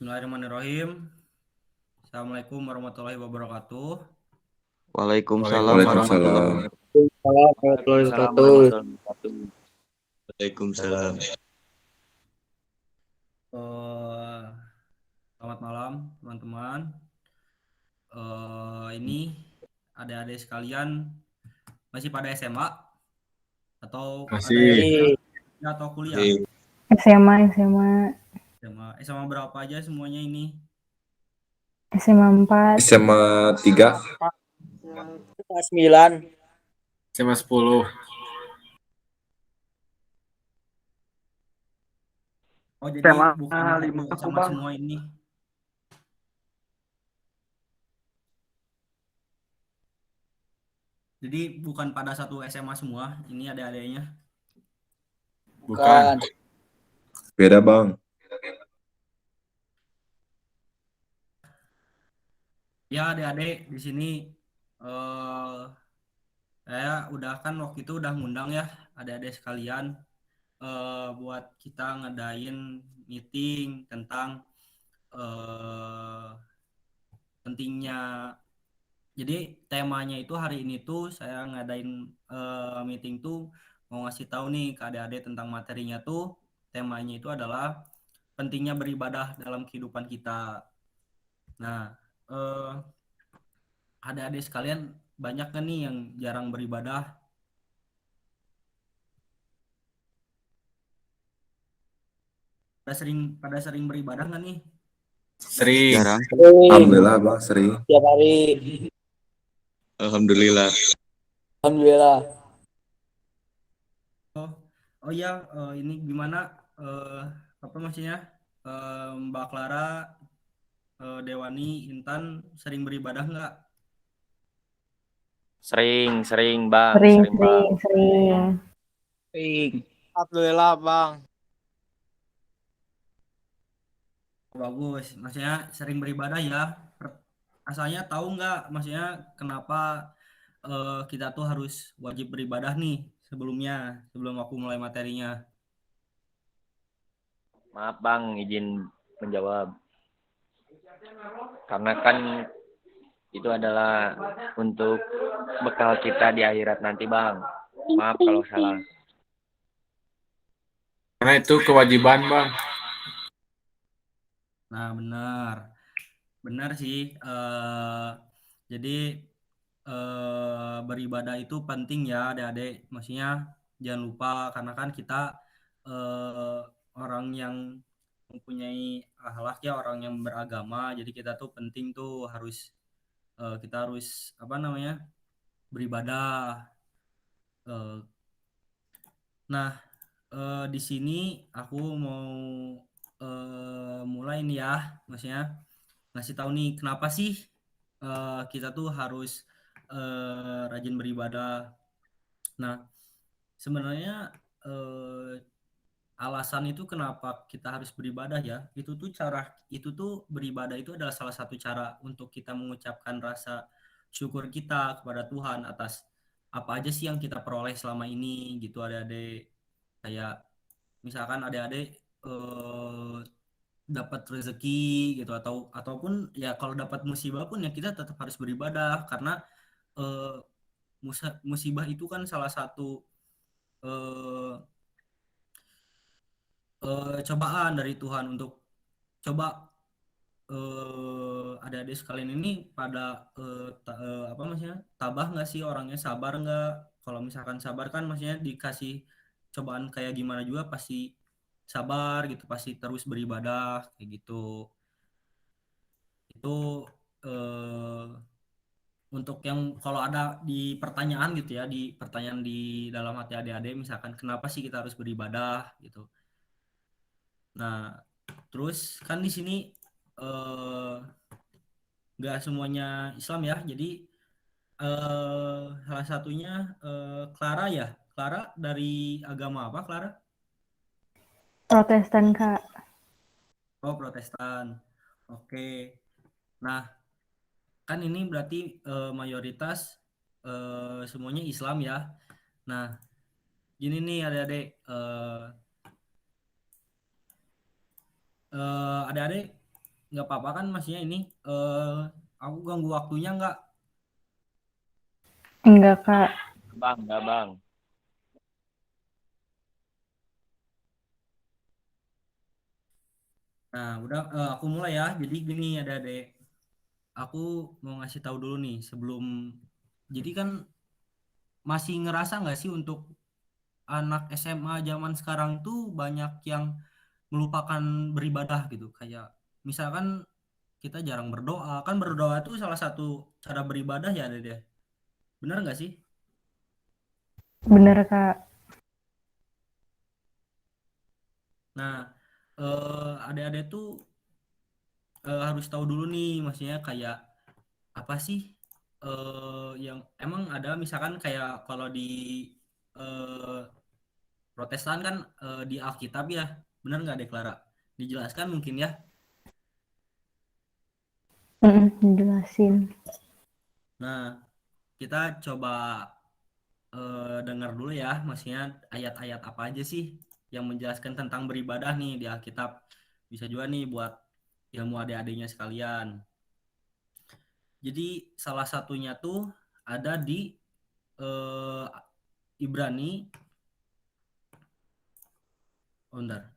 Bismillahirrahmanirrahim. Assalamualaikum warahmatullahi wabarakatuh. Waalaikumsalam warahmatullahi Waalaikumsalam. wabarakatuh. Warahmatullahi Waalaikumsalam wabarakatuh. warahmatullahi wabarakatuh. Waalaikumsalam. Eh, Selamat malam teman-teman. Ini adik-adik sekalian masih pada SMA atau ada Masih. yang atau kuliah? Di SMA SMA berapa aja semuanya ini? SMA 4 SMA 3, Kelas 9. SMA 10. Oh, jadi SMA bukan 5 satu aku, sama Bang. semua ini. Jadi bukan pada satu SMA semua, ini ada adanya. Bukan. Beda, Bang. Ya adik-adik di sini saya udah kan waktu itu udah ngundang ya adik-adik sekalian buat kita ngadain meeting tentang pentingnya. Jadi temanya itu hari ini tuh saya ngadain meeting tuh mau ngasih tahu nih ke adik-adik tentang materinya tuh. Temanya itu adalah pentingnya beribadah dalam kehidupan kita. Nah, adik-adik sekalian banyak kan nih yang jarang beribadah. Pada sering beribadah nggak nih? Sering. jarang. Alhamdulillah, Bang, sering. Tiap hari. Alhamdulillah. Alhamdulillah. Oh ya, ini gimana apa maksudnya Mbak Clara, Dewani, Intan sering beribadah nggak? Sering, Bang. sering Bang. Alhamdulillah, Bang. Bagus, maksudnya sering beribadah ya. Asalnya tahu nggak, maksudnya kenapa kita tuh harus wajib beribadah nih sebelum aku mulai materinya. Maaf, Bang, izin menjawab. Karena kan itu adalah untuk bekal kita di akhirat nanti, Bang. Maaf kalau salah. Karena itu kewajiban, Bang. Nah, benar sih. Jadi beribadah itu penting ya, adik-adik. Maksudnya jangan lupa karena kan kita eh, orang yang mempunyai akhlak ya, orang yang beragama. Jadi kita tuh penting tuh kita harus apa namanya beribadah. Eh, nah, di sini aku mau mulai nih ya, maksudnya ngasih tahu nih kenapa sih kita tuh harus rajin beribadah. Nah, sebenarnya alasan itu kenapa kita harus beribadah ya, itu tuh beribadah itu adalah salah satu cara untuk kita mengucapkan rasa syukur kita kepada Tuhan atas apa aja sih yang kita peroleh selama ini gitu adik-adik. Kayak misalkan adik-adik dapat rezeki gitu ataupun ya kalau dapat musibah pun ya kita tetap harus beribadah karena eh, musibah itu kan salah satu eh, cobaan dari Tuhan untuk coba adik-adik sekalian ini pada apa maksudnya tabah nggak sih orangnya, sabar nggak? Kalau misalkan sabar kan maksudnya dikasih cobaan kayak gimana juga pasti sabar gitu, pasti terus beribadah kayak gitu. Itu eh, untuk yang kalau ada di pertanyaan gitu ya, di pertanyaan di dalam hati adik-adik misalkan kenapa sih kita harus beribadah gitu. Nah, terus kan di sini eh, nggak semuanya Islam ya. Jadi salah satunya Clara ya. Clara dari agama apa, Clara? Protestan Kak. Oh, Protestan. Oke. Nah, kan ini berarti mayoritas semuanya Islam ya. Nah, gini nih adik-adik, adik-adik nggak apa-apa kan maksudnya ini aku ganggu waktunya nggak? Enggak, Kak. Bang, enggak bang. Nah, udah aku mulai ya. Jadi gini ada adek, aku mau ngasih tahu dulu nih sebelum. Jadi kan masih ngerasa nggak sih untuk anak SMA zaman sekarang tuh banyak yang melupakan beribadah gitu. Kayak misalkan kita jarang berdoa. Kan berdoa itu salah satu cara beribadah ya adek. Bener nggak sih? Bener, Kak. Nah, adik-adik tuh harus tahu dulu nih, maksudnya kayak apa sih yang emang ada misalkan kayak kalau di eh, Protestan kan di Alkitab ya, benar nggak Deklara? Dijelaskan mungkin ya. Jelasin. Nah, kita coba dengar dulu ya, maksudnya ayat-ayat apa aja sih yang menjelaskan tentang beribadah nih di Alkitab. Bisa juga nih buat ilmu adik-adiknya sekalian. Jadi salah satunya tuh ada di eh, Ibrani. Oh, bentar.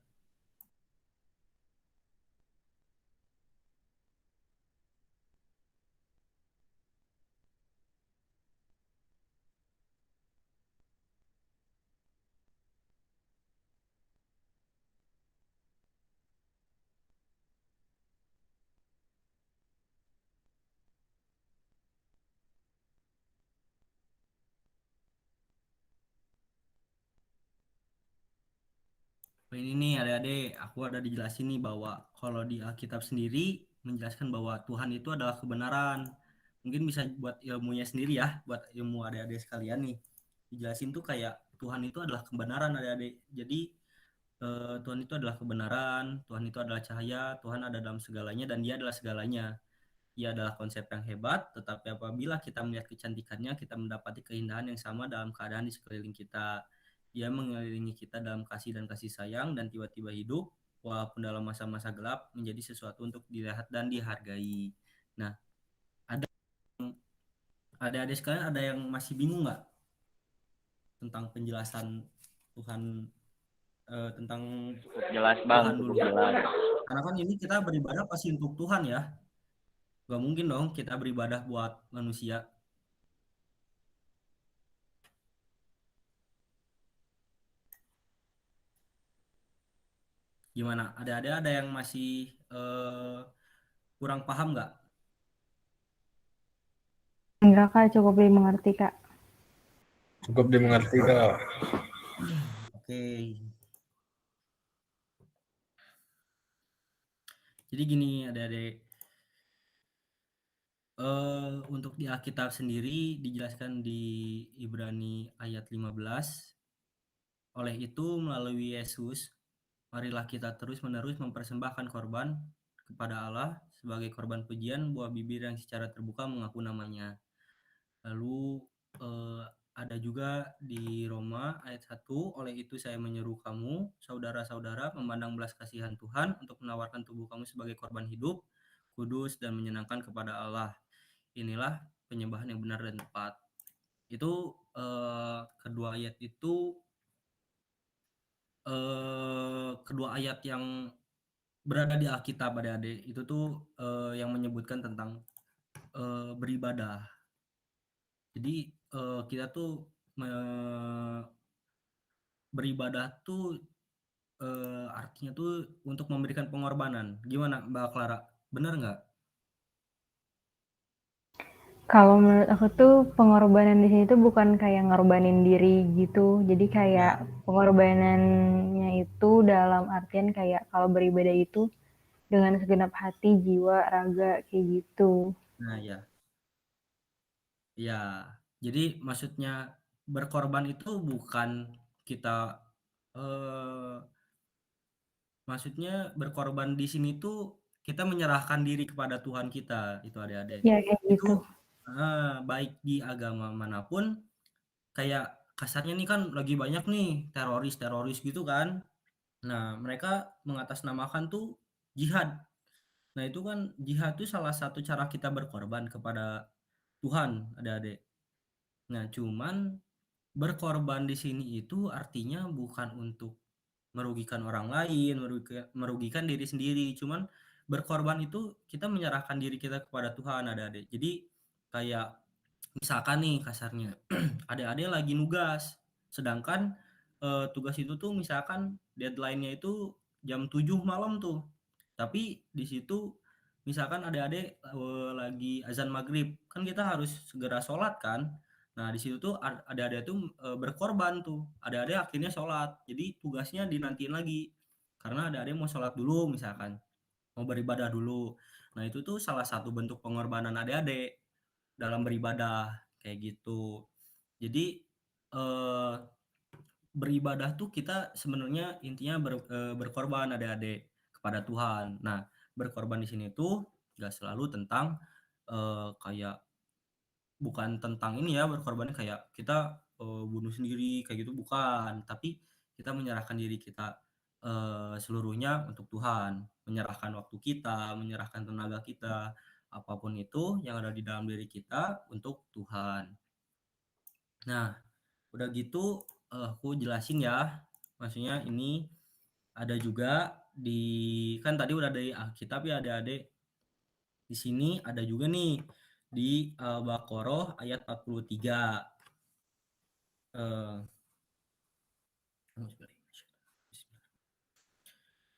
Ini nih adik-adik, aku ada dijelasin nih bahwa kalau di Alkitab sendiri menjelaskan bahwa Tuhan itu adalah kebenaran. Mungkin bisa buat ilmunya sendiri ya, buat ilmu adik-adik sekalian nih. Dijelasin tuh kayak Tuhan itu adalah kebenaran adik-adik. Jadi Tuhan itu adalah kebenaran, Tuhan itu adalah cahaya, Tuhan ada dalam segalanya dan Dia adalah segalanya. Ia adalah konsep yang hebat, tetapi apabila kita melihat kecantikannya, kita mendapati keindahan yang sama dalam keadaan di sekeliling kita. Ia mengelilingi kita dalam kasih dan kasih sayang dan tiba-tiba hidup, walaupun dalam masa-masa gelap, menjadi sesuatu untuk dilihat dan dihargai. Nah, ada adik-adik sekalian ada yang masih bingung nggak tentang penjelasan Tuhan tentang Cukup jelas bang, Tuhan dulu? cukup jelas. Karena kan ini kita beribadah pasti untuk Tuhan ya. Gak mungkin dong kita beribadah buat manusia. Gimana? Ada yang masih kurang paham nggak? Enggak, Kak. Cukup dimengerti, Kak. Cukup dimengerti kak. Oke. Jadi gini, adik-adik. Untuk di Alkitab sendiri dijelaskan di Ibrani ayat 15. Oleh itu, melalui Yesus, marilah kita terus-menerus mempersembahkan korban kepada Allah sebagai korban pujian buah bibir yang secara terbuka mengaku namanya. Lalu eh, ada juga di Roma ayat 1, oleh itu saya menyeru kamu, saudara-saudara, memandang belas kasihan Tuhan untuk menawarkan tubuh kamu sebagai korban hidup, kudus dan menyenangkan kepada Allah. Inilah penyembahan yang benar dan tepat. Itu kedua ayat itu kedua ayat yang berada di Alkitab adik-adik itu tuh yang menyebutkan tentang beribadah. Jadi kita tuh beribadah tuh artinya tuh untuk memberikan pengorbanan. Gimana Mbak Clara? Benar nggak? Kalau menurut aku tuh pengorbanan di sini tuh bukan kayak ngorbanin diri gitu. Jadi kayak Ya, pengorbanannya itu dalam artian kayak kalau beribadah itu dengan segenap hati, jiwa, raga, kayak gitu. nah ya, ya. Jadi maksudnya berkorban itu bukan kita eh, maksudnya berkorban di sini tuh kita menyerahkan diri kepada Tuhan kita, itu adik-adik. Ya, kayak Itu gitu. baik di agama manapun, kayak kasarnya nih kan lagi banyak nih teroris-teroris gitu kan. Nah, mereka mengatasnamakan tuh jihad. Nah, itu kan jihad itu salah satu cara kita berkorban kepada Tuhan, adik-adik. Nah, cuman berkorban di sini itu artinya bukan untuk merugikan orang lain, merugikan diri sendiri. Cuman berkorban itu kita menyerahkan diri kita kepada Tuhan, adik-adik. Jadi kayak misalkan nih kasarnya, adik-adik lagi nugas, sedangkan tugas itu tuh misalkan deadline-nya itu jam 7 malam tuh. Tapi di situ misalkan adik-adik lagi azan maghrib, kan kita harus segera sholat kan. Nah, di situ tuh adik-adik tuh berkorban tuh. Adik-adik akhirnya sholat. Jadi tugasnya dinantiin lagi. Karena adik-adik mau sholat dulu misalkan, mau beribadah dulu. Nah, itu tuh salah satu bentuk pengorbanan adik-adik dalam beribadah kayak gitu. Jadi eh, beribadah tuh kita sebenarnya intinya berkorban adik-adik kepada Tuhan. Nah, berkorban di sini tuh gak selalu tentang kayak bukan tentang ini ya berkorban kayak kita bunuh sendiri kayak gitu bukan, tapi kita menyerahkan diri kita seluruhnya untuk Tuhan, menyerahkan waktu kita, menyerahkan tenaga kita, apapun itu yang ada di dalam diri kita untuk Tuhan. Nah, udah gitu aku jelasin ya. Maksudnya ini ada juga di kan tadi udah dari Alkitab ya adik-adik. Di sini ada juga nih di Al-Baqarah ayat 43.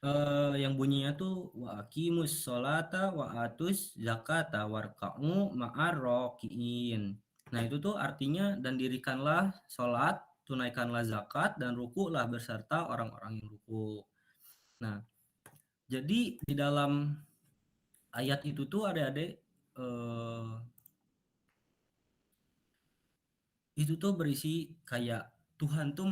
Eh, yang bunyinya tuh wa aqimus sholata wa atus zakata warka'u ma'ar rakiin. Nah, itu tuh artinya dan dirikanlah sholat, tunaikanlah zakat dan rukulah beserta orang-orang yang ruku. Nah, jadi di dalam ayat itu tuh adik-adik itu tuh berisi kayak Tuhan tuh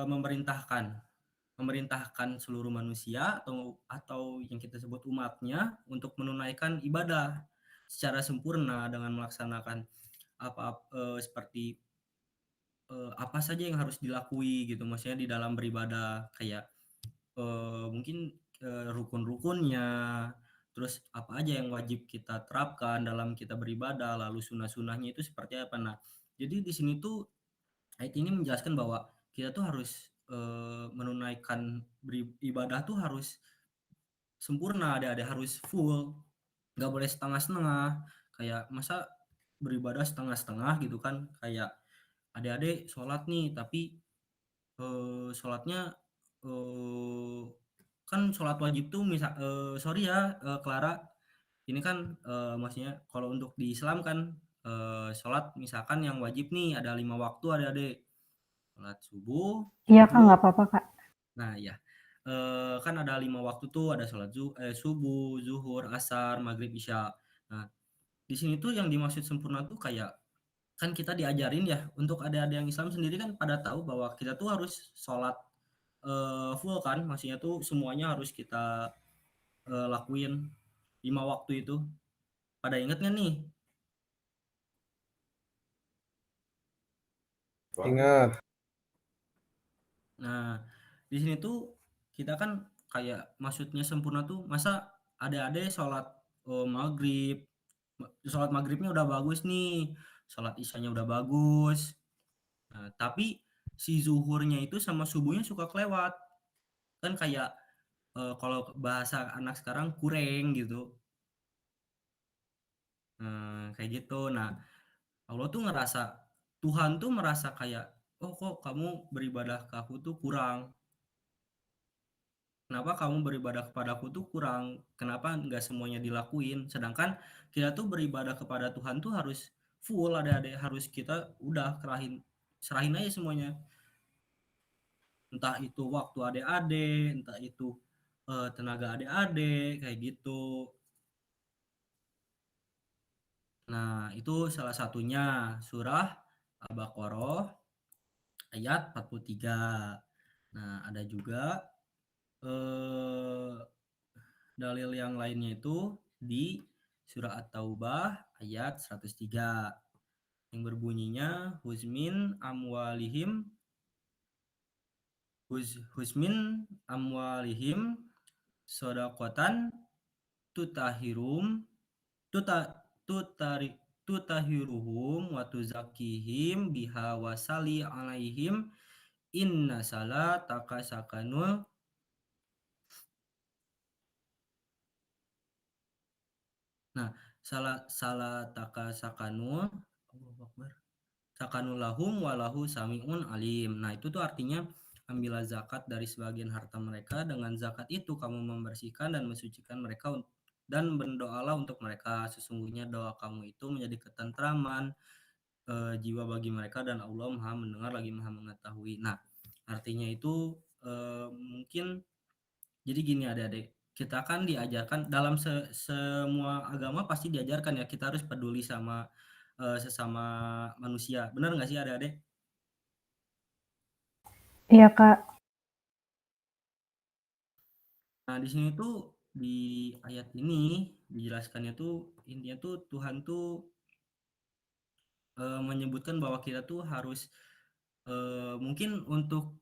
memerintahkan seluruh manusia atau yang kita sebut umatnya untuk menunaikan ibadah secara sempurna dengan melaksanakan seperti apa saja yang harus dilakui gitu, maksudnya di dalam beribadah kayak mungkin rukun-rukunnya, terus apa aja yang wajib kita terapkan dalam kita beribadah, lalu sunnah-sunnahnya itu seperti apa. Nah, jadi di sini tuh ayat ini menjelaskan bahwa kita tuh harus menunaikan ibadah tuh harus sempurna, ada harus full, nggak boleh setengah-setengah. Kayak masa beribadah setengah-setengah gitu kan, kayak adik-adik sholat nih tapi sholatnya kan sholat wajib tuh sorry ya Clara, ini kan maksudnya kalau untuk di Islam kan sholat misalkan yang wajib nih ada 5 waktu adik-adik, sholat subuh, Iya Kak, zuhur. nggak apa-apa Kak. Nah ya kan ada 5 waktu tuh, ada sholat subuh, zuhur, asar, maghrib, isya. Nah, di sini tuh yang dimaksud sempurna tuh kayak kan kita diajarin ya untuk adik-adik yang Islam sendiri kan pada tahu bahwa kita tuh harus sholat full kan, maksudnya tuh semuanya harus kita lakuin 5 waktu itu. Pada inget nggak nih? Ingat. Nah, di sini tuh kita kan kayak maksudnya sempurna tuh masa adik-adik sholat maghrib, sholat maghribnya udah bagus nih, sholat isyanya udah bagus. Nah, tapi si zuhurnya itu sama subuhnya suka kelewat. Kan kayak kalau bahasa anak sekarang kurang gitu. Kayak gitu. Nah, Allah tuh ngerasa, Tuhan tuh merasa kayak, oh kok kamu beribadah ke aku tuh kurang. Kenapa kamu beribadah kepadaku tuh kurang? Kenapa nggak semuanya dilakuin? Sedangkan kita tuh beribadah kepada Tuhan tuh harus full, ada harus kita udah serahin aja semuanya. Entah itu waktu adik-adik, entah itu tenaga adik-adik, kayak gitu. Nah, itu salah satunya surah Al-Baqarah ayat 43. Nah, ada juga dalil yang lainnya itu di surah At-Taubah ayat 103 yang berbunyinya husmin amwalihim sodakotan tutahirum tuta tutari tutahiruhum wa tuzakihim biha wasali alaihim inna salataka sakanul. Nah, salataka sakanul, Allahu Akbar, sakanul lahum walahu samiun alim. Nah, itu tuh artinya ambillah zakat dari sebagian harta mereka, dengan zakat itu kamu membersihkan dan mensucikan mereka dan berdoalah untuk mereka, sesungguhnya doa kamu itu menjadi ketentraman jiwa bagi mereka dan Allah Maha mendengar lagi Maha mengetahui. Nah, artinya itu mungkin jadi gini adik-adik, kita kan diajarkan dalam semua agama pasti diajarkan ya kita harus peduli sama sesama manusia. Benar nggak sih adik-adik? Iya, Kak. Nah, di sini tuh di ayat ini dijelaskannya tuh intinya tuh Tuhan tuh menyebutkan bahwa kita tuh harus mungkin untuk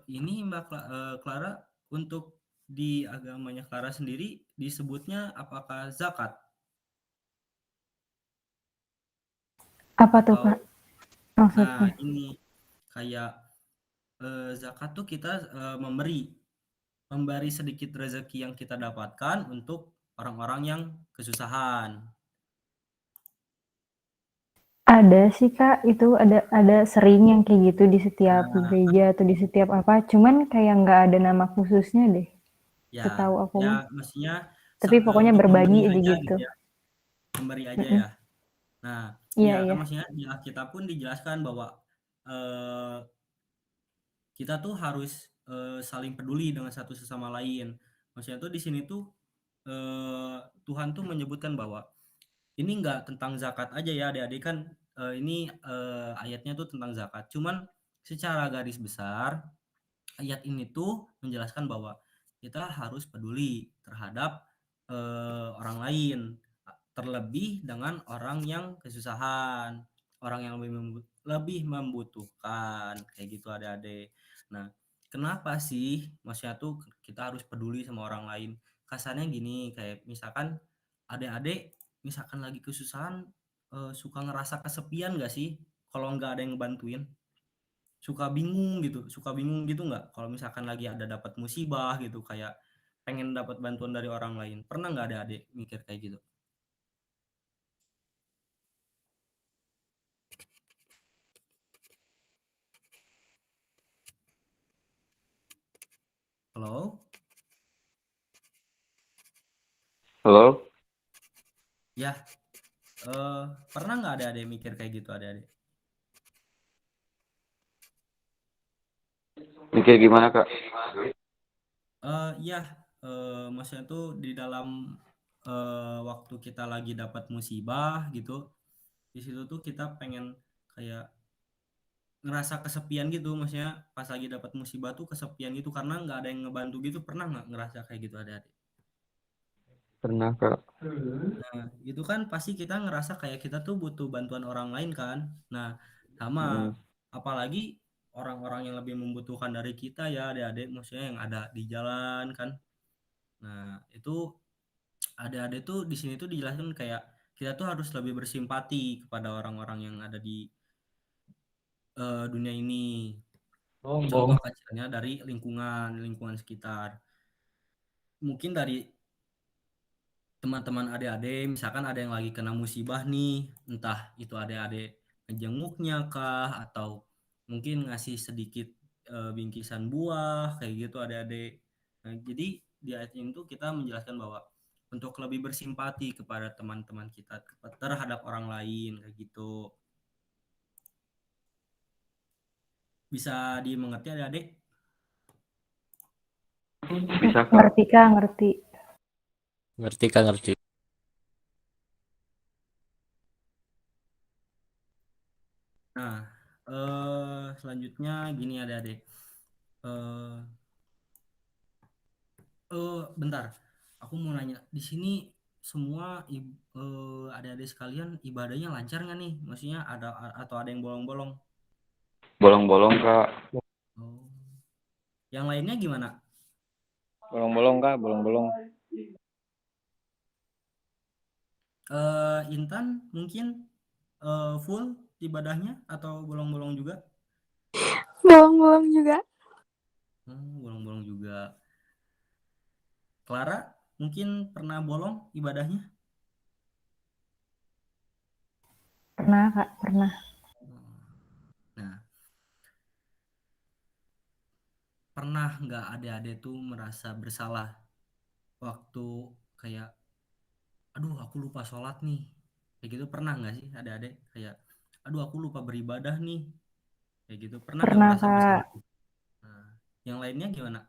ini Mbak Clara, untuk di agamanya Clara sendiri disebutnya apakah zakat Apa tuh, atau Kak, maksudnya? nah ini kayak zakat tuh kita memberi sedikit rezeki yang kita dapatkan untuk orang-orang yang kesusahan. Ada sih, Kak, itu ada sering yang kayak gitu di setiap Nah, gereja atau di setiap apa, cuman kayak nggak ada nama khususnya deh, ya, setahu aku mah. maksudnya Tapi pokoknya untuk memberi berbagi aja aja gitu. gitu ya, memberi aja Mm-mm. ya. Nah, Iya, ya kan iya. maksudnya di Alkitab pun dijelaskan bahwa eh, kita tuh harus saling peduli dengan satu sesama lain. Maksudnya tuh di sini tuh Tuhan tuh menyebutkan bahwa ini nggak tentang zakat aja ya adik-adik kan ini ayatnya tuh tentang zakat. Cuman secara garis besar ayat ini tuh menjelaskan bahwa kita harus peduli terhadap orang lain, terlebih dengan orang yang kesusahan, orang yang lebih membutuhkan, kayak gitu adik-adik. Nah, kenapa sih maksudnya tuh kita harus peduli sama orang lain? Kasarnya gini, kayak misalkan adik-adik misalkan lagi kesusahan suka ngerasa kesepian gak sih kalau nggak ada yang ngebantuin? Suka bingung gitu nggak kalau misalkan lagi ada dapat musibah gitu, kayak pengen dapat bantuan dari orang lain, pernah nggak ada adik mikir kayak gitu? Halo, Halo, ya, pernah nggak ada adik mikir kayak gitu adik-adik? mikir gimana Kak? Ya, maksudnya tuh di dalam waktu kita lagi dapat musibah gitu, di situ tuh kita pengen kayak ngerasa kesepian gitu, maksudnya pas lagi dapat musibah tuh kesepian gitu karena nggak ada yang ngebantu gitu, pernah nggak ngerasa kayak gitu adik-adik? Pernah Kak. Nah, itu kan pasti kita ngerasa kayak kita tuh butuh bantuan orang lain kan. Nah, sama Mm. apalagi orang-orang yang lebih membutuhkan dari kita ya adik-adik, maksudnya yang ada di jalan kan. Nah, itu adik-adik tuh di sini tuh dijelaskan kayak kita tuh harus lebih bersimpati kepada orang-orang yang ada di dunia ini. Contoh Bohong. kecilnya dari lingkungan sekitar. Mungkin dari teman-teman adik-adik, misalkan ada yang lagi kena musibah nih, entah itu adik-adik ngejenguknya kah, atau mungkin ngasih sedikit bingkisan buah, kayak gitu adik-adik. Nah, jadi di ayat ini tuh kita menjelaskan bahwa untuk lebih bersimpati kepada teman-teman kita terhadap orang lain, kayak gitu. Bisa dimengerti adik-adik? Bisa Kak. Ngerti, Kak, ngerti. Ngerti Kak, ngerti. Nah, selanjutnya gini adik-adik. Eh, bentar, aku mau nanya. Di sini semua adik-adik sekalian ibadahnya lancar nggak nih? Maksudnya ada atau ada yang bolong-bolong? Bolong-bolong Kak. Oh. Yang lainnya gimana? Bolong-bolong Kak, bolong-bolong. Intan mungkin full ibadahnya atau bolong-bolong juga? Bolong-bolong juga. Bolong-bolong juga. Clara mungkin pernah bolong ibadahnya? Pernah, Kak, pernah. Nah, pernah nggak adik-adik tuh merasa bersalah waktu kayak, aduh aku lupa sholat nih, kayak gitu pernah nggak sih adik-adik kayak, aduh aku lupa beribadah nih, kayak gitu pernah nggak Pernah, merasa Kak. bersalah? Nah, yang lainnya gimana?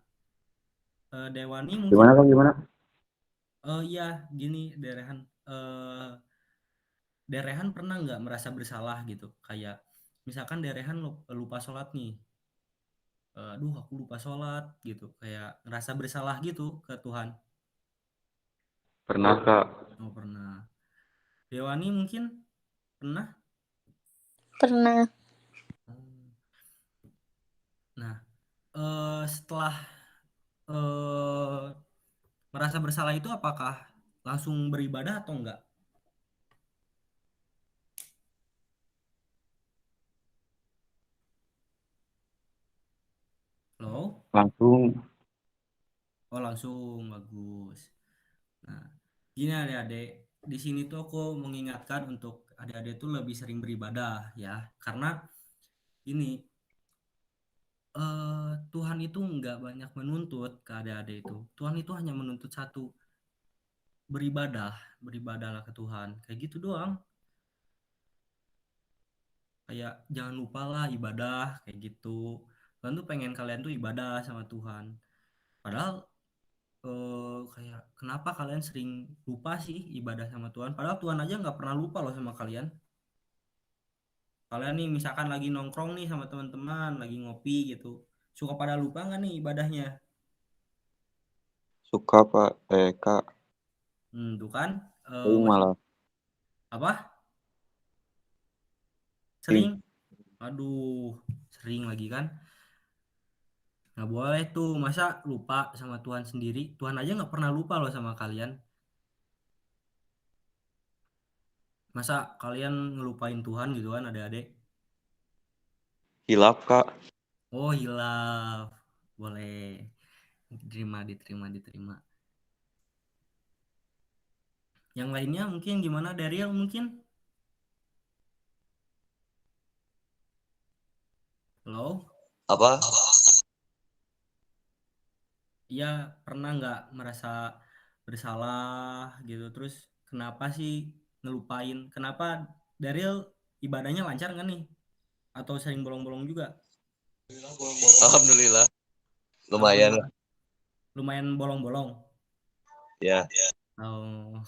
Dewani mungkin? Gimana kak, gimana? Iya gini Derehan, Derehan pernah nggak merasa bersalah gitu kayak misalkan Derehan lupa sholat nih, aduh aku lupa sholat gitu, kayak ngerasa bersalah gitu ke Tuhan. Pernah kak. Oh pernah. Dewani mungkin pernah. Pernah. Hmm. Nah, setelah eh, merasa bersalah itu apakah langsung beribadah atau enggak? Halo? Langsung. Oh langsung, bagus. Nah, gini adik-adik, di sini tuh aku mengingatkan untuk adik-adik tuh lebih sering beribadah ya, karena ini Tuhan itu nggak banyak menuntut ke adik-adik itu. Tuhan itu hanya menuntut satu, beribadah, beribadahlah ke Tuhan. Kayak gitu doang. Kayak jangan lupa lah ibadah kayak gitu. Tuhan tuh pengen kalian tuh ibadah sama Tuhan. Padahal kayak kenapa kalian sering lupa sih ibadah sama Tuhan? Padahal Tuhan aja nggak pernah lupa loh sama kalian. Kalian nih misalkan lagi nongkrong nih sama teman-teman, lagi ngopi gitu, suka pada lupa nggak nih ibadahnya? Suka pak. Kak. Tuh kan, Sering masih malah. apa? Sering. Sering? Aduh, sering lagi kan? Nggak boleh tuh, masa lupa sama Tuhan sendiri? Tuhan aja nggak pernah lupa loh sama kalian. Masa kalian ngelupain Tuhan gitu kan adik-adik? Hilaf kak. Oh hilaf, boleh. Diterima, diterima, diterima. Yang lainnya mungkin gimana? Daryl mungkin? Halo? Apa? Iya, pernah nggak merasa bersalah gitu? Terus kenapa sih ngelupain? Kenapa Daryl ibadahnya lancar nggak nih? Atau sering bolong-bolong juga? Alhamdulillah. Lumayan lah. Alhamdulillah. Lumayan bolong-bolong. Ya. Oh,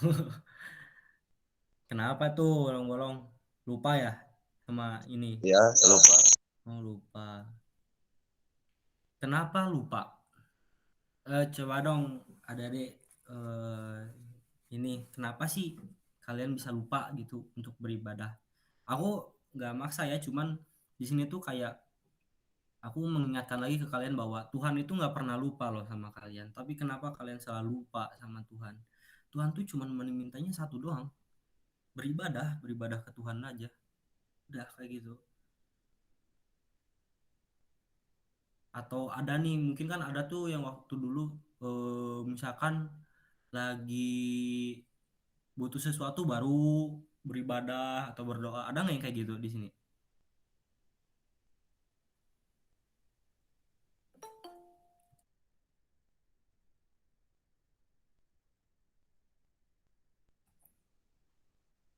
kenapa tuh bolong-bolong? Lupa ya sama ini? Ya, lupa. Oh, lupa. Kenapa lupa? Coba dong, adik-adik, ini kenapa sih kalian bisa lupa gitu untuk beribadah? Aku nggak maksa ya, cuman di sini tuh kayak aku mengingatkan lagi ke kalian bahwa Tuhan itu nggak pernah lupa loh sama kalian. Tapi kenapa kalian selalu lupa sama Tuhan? Tuhan tuh cuman mintanya satu doang, beribadah, beribadah ke Tuhan aja. Udah kayak gitu. Atau ada nih, mungkin kan ada tuh yang waktu dulu misalkan lagi butuh sesuatu baru beribadah atau berdoa, ada nggak yang kayak gitu di sini?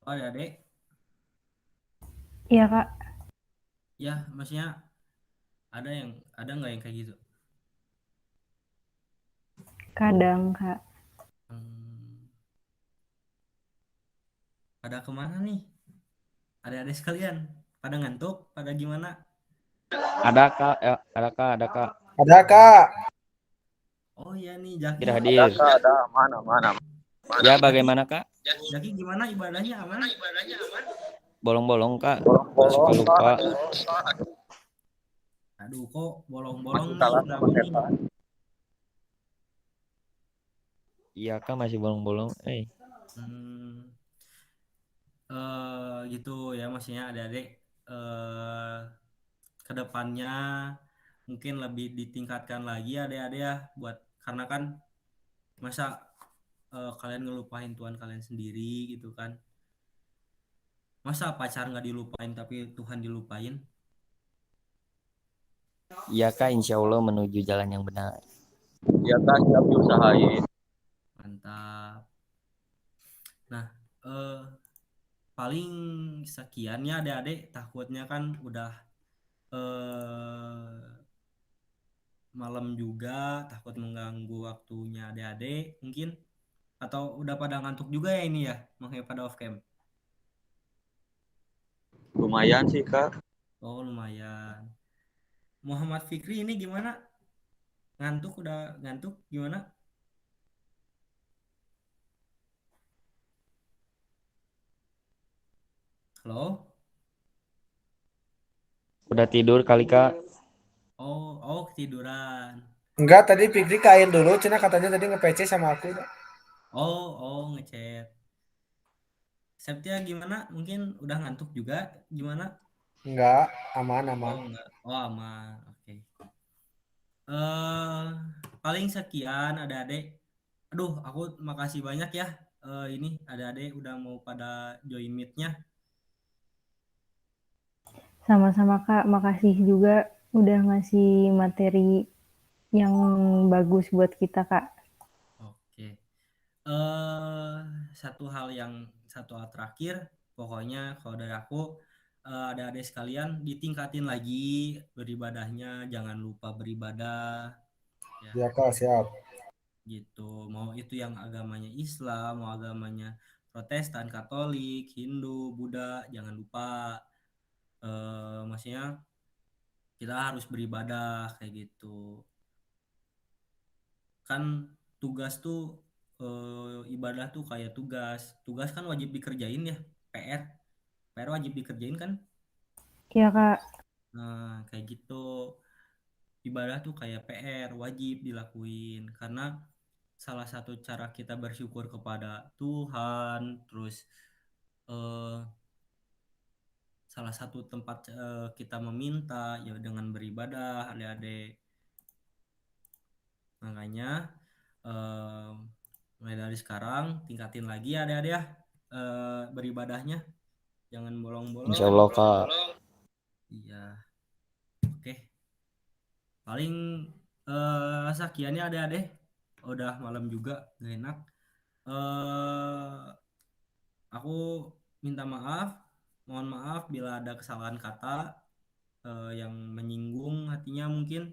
Oh ya dek, Iya, Kak. ya maksudnya ada nggak yang kayak gitu? Kadang, Kak. Hmm, pada kemana nih? Ada sekalian, pada ngantuk, pada gimana? Ada kak, ya, ada kak, ada kak. Ada kak. Oh iya nih Jaki, Tidak hadir. Ada. Mana, mana. Ya Jaki, bagaimana kak? Jaki gimana ibadahnya aman? Bolong-bolong kak. Bolong-bolong Suka lupa. Aduh kok bolong-bolong Masih nih salah udah sama ini. setan. Iya kak masih bolong-bolong. Hmm, gitu ya, maksudnya adik-adik kedepannya mungkin lebih ditingkatkan lagi adik-adik ya, buat karena kan masa kalian ngelupain Tuhan kalian sendiri gitu kan, masa pacar nggak dilupain tapi Tuhan dilupain. Iya Kak, insya Allah menuju jalan yang benar. Ya Kak, siap diusahain. Mantap. Nah, paling sekiannya adik-adik, takutnya kan udah eh, malam juga, takut mengganggu waktunya adik-adik mungkin, atau udah pada ngantuk juga ya ini ya, makanya pada off cam. Lumayan sih Kak. Oh lumayan. Muhammad Fikri ini gimana? Ngantuk, udah ngantuk gimana? Halo? Udah tidur kali Kak? Oh ketiduran. Enggak, tadi Fikri kain dulu, Cina katanya tadi nge-PC sama aku. Oh ngechat. Septia gimana? Mungkin udah ngantuk juga gimana? Enggak, aman. Oh enggak. Oh aman. Oke. eh Paling sekian adik-adik. Aduh, aku makasih banyak ya. Ini adik-adik udah mau pada join meet-nya. Sama-sama Kak, makasih juga udah ngasih materi yang bagus buat kita Kak. Oke. Satu hal terakhir, pokoknya kalau dari aku, adik-adik sekalian ditingkatin lagi beribadahnya, jangan lupa beribadah ya. Ya Kak, siap. Gitu, mau itu yang agamanya Islam, mau agamanya Protestan, Katolik, Hindu, Buddha, jangan lupa, maksudnya kita harus beribadah kayak gitu kan. Tugas tuh, ibadah tuh kayak tugas kan wajib dikerjain ya. PR PR wajib dikerjain kan. Iya Kak. Nah kayak gitu, ibadah tuh kayak PR wajib dilakuin, karena salah satu cara kita bersyukur kepada Tuhan, terus eh, salah satu tempat kita meminta ya dengan beribadah adik-adik. Makanya eh, mulai dari sekarang tingkatin lagi ya adik-adik ya, beribadahnya, jangan bolong-bolong. Insya Allah Kak. Iya, oke. Paling sekiannya adik-adik, udah malam juga gak enak. Aku minta maaf, mohon maaf bila ada kesalahan kata yang menyinggung hatinya mungkin.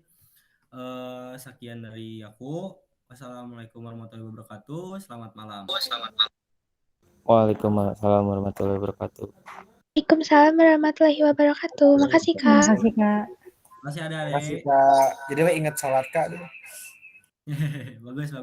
Sekian dari aku. Wassalamualaikum warahmatullahi wabarakatuh. Selamat malam. Waalaikumsalam warahmatullahi wabarakatuh. Waalaikumsalam warahmatullahi wabarakatuh. Makasih, Kak. Makasih Kak. Masih ada Makasih adik. Kak. Jadi we inget sholat Kak. Bagus.